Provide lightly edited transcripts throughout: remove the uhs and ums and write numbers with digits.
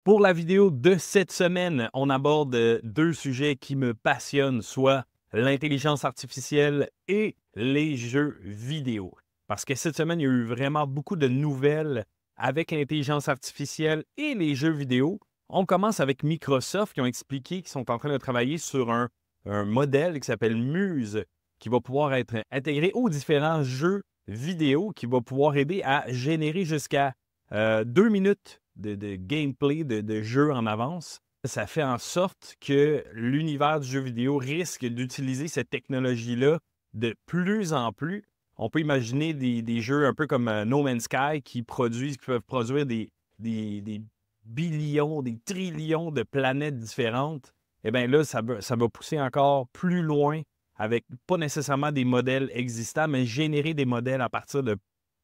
Pour la vidéo de cette semaine, on aborde deux sujets qui me passionnent, soit l'intelligence artificielle et les jeux vidéo. Parce que cette semaine, il y a eu vraiment beaucoup de nouvelles avec l'intelligence artificielle et les jeux vidéo. On commence avec Microsoft qui ont expliqué qu'ils sont en train de travailler sur un modèle qui s'appelle Muse, qui va pouvoir être intégré aux différents jeux vidéo, qui va pouvoir aider à générer jusqu'à 2 minutes de gameplay, de jeu en avance. Ça fait en sorte que l'univers du jeu vidéo risque d'utiliser cette technologie-là de plus en plus. On peut imaginer des jeux un peu comme No Man's Sky qui peuvent produire des billions, des trillions de planètes différentes. Eh bien là, ça va pousser encore plus loin avec pas nécessairement des modèles existants, mais générer des modèles à partir de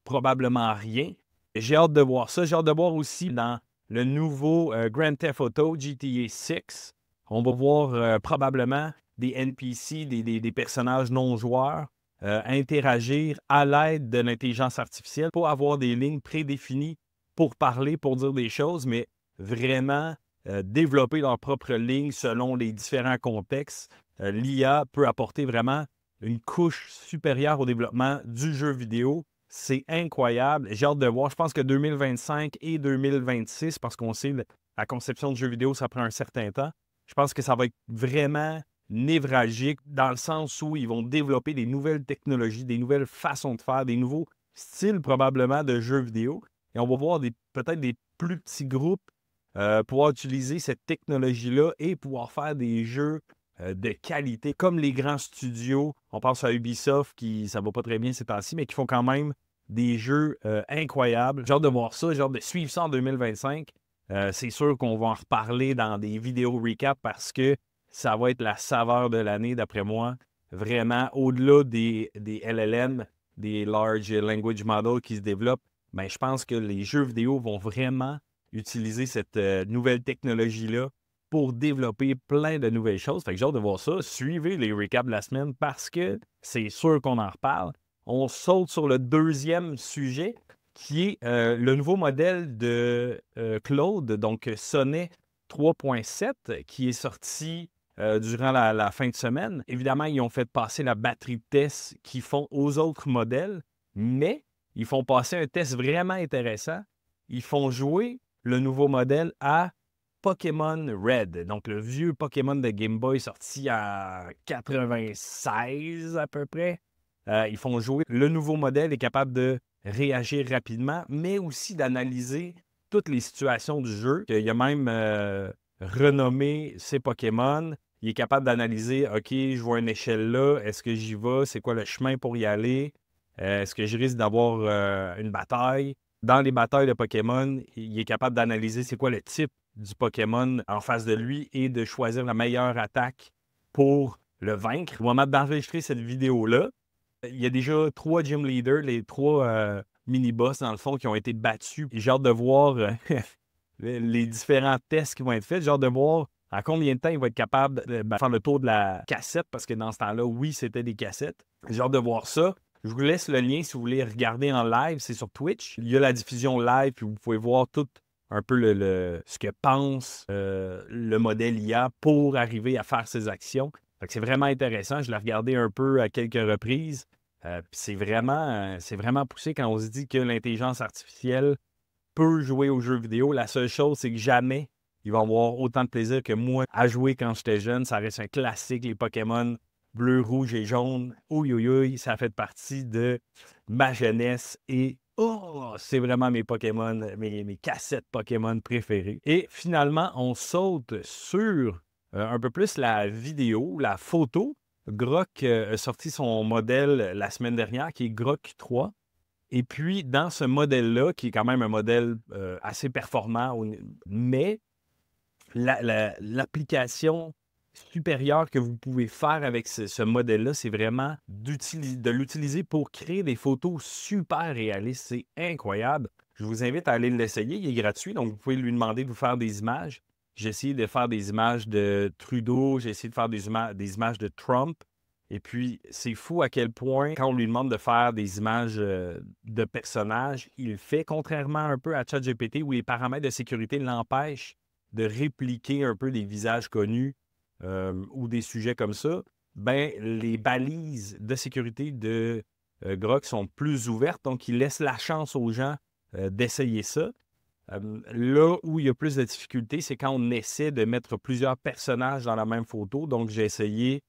probablement rien. J'ai hâte de voir ça. J'ai hâte de voir aussi dans le nouveau Grand Theft Auto GTA 6. On va voir probablement des NPC, des personnages non joueurs, interagir à l'aide de l'intelligence artificielle, pas avoir des lignes prédéfinies pour parler, pour dire des choses, mais vraiment développer leur propre ligne selon les différents contextes. L'IA peut apporter vraiment une couche supérieure au développement du jeu vidéo. C'est incroyable. J'ai hâte de voir. Je pense que 2025 et 2026, parce qu'on sait la conception de jeux vidéo, ça prend un certain temps. Je pense que ça va être vraiment névralgique dans le sens où ils vont développer des nouvelles technologies, des nouvelles façons de faire, des nouveaux styles probablement de jeux vidéo. Et on va voir peut-être des plus petits groupes pouvoir utiliser cette technologie-là et pouvoir faire des jeux de qualité, comme les grands studios. On pense à Ubisoft, ça va pas très bien ces temps-ci, mais qui font quand même des jeux incroyables. J'ai hâte de voir ça, j'ai hâte de suivre ça en 2025. C'est sûr qu'on va en reparler dans des vidéos recap parce que ça va être la saveur de l'année, d'après moi. Vraiment, au-delà des LLM, des Large Language Models qui se développent, ben, je pense que les jeux vidéo vont vraiment utiliser cette nouvelle technologie-là pour développer plein de nouvelles choses. Fait que j'ai hâte de voir ça. Suivez les recaps de la semaine parce que c'est sûr qu'on en reparle. On saute sur le deuxième sujet qui est le nouveau modèle de Claude, donc Sonnet 3.7, qui est sorti durant la fin de semaine. Évidemment, ils ont fait passer la batterie de tests qu'ils font aux autres modèles, mais ils font passer un test vraiment intéressant. Ils font jouer le nouveau modèle à Pokémon Red, donc le vieux Pokémon de Game Boy sorti en 96 à peu près. Ils font jouer le nouveau modèle est capable de réagir rapidement, mais aussi d'analyser toutes les situations du jeu. Il a même renommé ses Pokémon. Il est capable d'analyser, OK, je vois une échelle là, est-ce que j'y vais? C'est quoi le chemin pour y aller? Est-ce que je risque d'avoir une bataille? Dans les batailles de Pokémon, il est capable d'analyser c'est quoi le type du Pokémon en face de lui et de choisir la meilleure attaque pour le vaincre. Au moment d'enregistrer cette vidéo-là, il y a déjà 3 gym leaders, les 3 mini-boss dans le fond qui ont été battus. J'ai hâte de voir les différents tests qui vont être faits. J'ai hâte de voir en combien de temps il va être capable de faire le tour de la cassette, parce que dans ce temps-là, oui, c'était des cassettes. J'ai hâte de voir ça. Je vous laisse le lien si vous voulez regarder en live, c'est sur Twitch. Il y a la diffusion live, puis vous pouvez voir tout un peu ce que pense le modèle IA pour arriver à faire ses actions. C'est vraiment intéressant. Je l'ai regardé un peu à quelques reprises. C'est vraiment poussé quand on se dit que l'intelligence artificielle peut jouer aux jeux vidéo. La seule chose, c'est que jamais il va avoir autant de plaisir que moi à jouer quand j'étais jeune. Ça reste un classique, les Pokémon bleu, rouge et jaune. Ouïe, ouïe, ouïe, ça fait partie de ma jeunesse et c'est vraiment mes Pokémon, mes cassettes Pokémon préférées. Et finalement, on saute sur un peu plus la vidéo, la photo. Grok a sorti son modèle la semaine dernière, qui est Grok 3. Et puis, dans ce modèle-là, qui est quand même un modèle assez performant, mais l'application supérieure que vous pouvez faire avec ce modèle-là, c'est vraiment de l'utiliser pour créer des photos super réalistes. C'est incroyable. Je vous invite à aller l'essayer. Il est gratuit, donc vous pouvez lui demander de vous faire des images. J'ai essayé de faire des images de Trudeau, j'ai essayé de faire des images de Trump. Et puis, c'est fou à quel point, quand on lui demande de faire des images de personnages, il le fait, contrairement un peu à ChatGPT, où les paramètres de sécurité l'empêchent de répliquer un peu des visages connus ou des sujets comme ça, ben les balises de sécurité de Grok sont plus ouvertes, donc ils laissent la chance aux gens d'essayer ça. Là où il y a plus de difficultés, c'est quand on essaie de mettre plusieurs personnages dans la même photo. Donc, j'ai essayé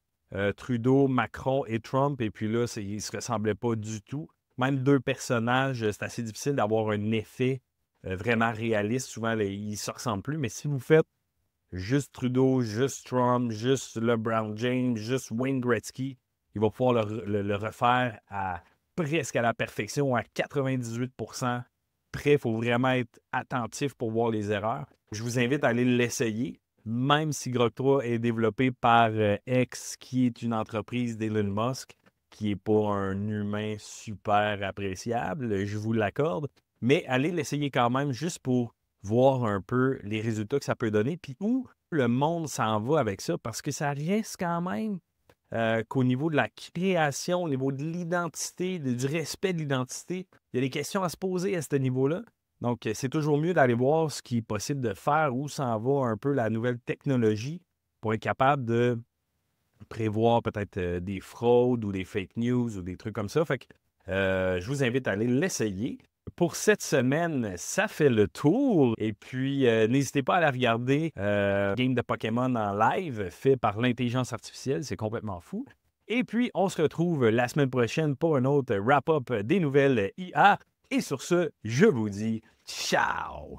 Trudeau, Macron et Trump, et puis là, ils ne se ressemblaient pas du tout. Même deux personnages, c'est assez difficile d'avoir un effet vraiment réaliste. Souvent, ils ne se ressemblent plus. Mais si vous faites juste Trudeau, juste Trump, juste LeBron James, juste Wayne Gretzky, il va pouvoir le refaire presque à la perfection, à 98% prêt. Il faut vraiment être attentif pour voir les erreurs. Je vous invite à aller l'essayer, même si Grok 3 est développé par X, qui est une entreprise d'Elon Musk, qui n'est pas un humain super appréciable, je vous l'accorde. Mais allez l'essayer quand même, juste pour voir un peu les résultats que ça peut donner, puis où le monde s'en va avec ça, parce que ça reste quand même qu'au niveau de la création, au niveau de l'identité, du respect de l'identité, il y a des questions à se poser à ce niveau-là. Donc, c'est toujours mieux d'aller voir ce qui est possible de faire, où s'en va un peu la nouvelle technologie pour être capable de prévoir peut-être des fraudes ou des fake news ou des trucs comme ça. Fait que je vous invite à aller l'essayer. Pour cette semaine, ça fait le tour. Et puis, n'hésitez pas à aller regarder game de Pokémon en live fait par l'intelligence artificielle. C'est complètement fou. Et puis, on se retrouve la semaine prochaine pour un autre wrap-up des nouvelles IA. Et sur ce, je vous dis ciao!